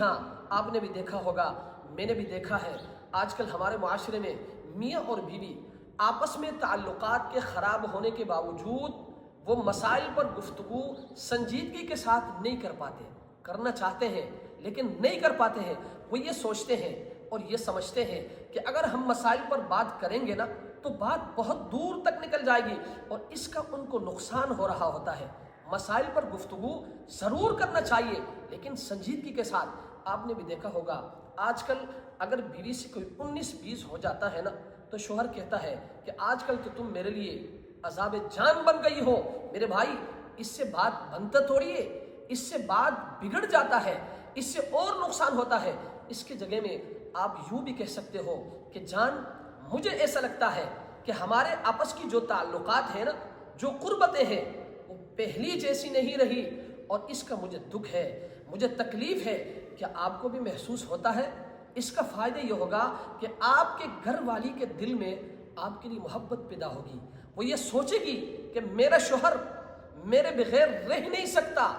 ہاں آپ نے بھی دیکھا ہوگا، میں نے بھی دیکھا ہے، آج کل ہمارے معاشرے میں میاں اور بیوی آپس میں تعلقات کے خراب ہونے کے باوجود وہ مسائل پر گفتگو سنجیدگی کے ساتھ نہیں کر پاتے، کرنا چاہتے ہیں لیکن نہیں کر پاتے ہیں۔ وہ یہ سوچتے ہیں اور یہ سمجھتے ہیں کہ اگر ہم مسائل پر بات کریں گے نا تو بات بہت دور تک نکل جائے گی اور اس کا ان کو نقصان ہو رہا ہوتا ہے۔ مسائل پر گفتگو ضرور کرنا چاہیے لیکن سنجیدگی کے ساتھ۔ آپ نے بھی دیکھا ہوگا آج کل اگر بیوی سے کوئی 19-20 ہو جاتا ہے نا تو شوہر کہتا ہے کہ آج کل تو تم میرے لیے عذاب جان بن گئی ہو۔ میرے بھائی، اس سے بات بنتا تھوڑی ہے، اس سے بات بگڑ جاتا ہے، اس سے اور نقصان ہوتا ہے۔ اس کے جگہ میں آپ یوں بھی کہہ سکتے ہو کہ جان، مجھے ایسا لگتا ہے کہ ہمارے آپس کی جو تعلقات ہیں نا، جو قربتیں ہیں، وہ پہلی جیسی نہیں رہی اور اس کا مجھے دکھ ہے، مجھے تکلیف ہے۔ کیا آپ کو بھی محسوس ہوتا ہے؟ اس کا فائدہ یہ ہوگا کہ آپ کے گھر والی کے دل میں آپ کے لیے محبت پیدا ہوگی۔ وہ یہ سوچے گی کہ میرا شوہر میرے بغیر رہ نہیں سکتا،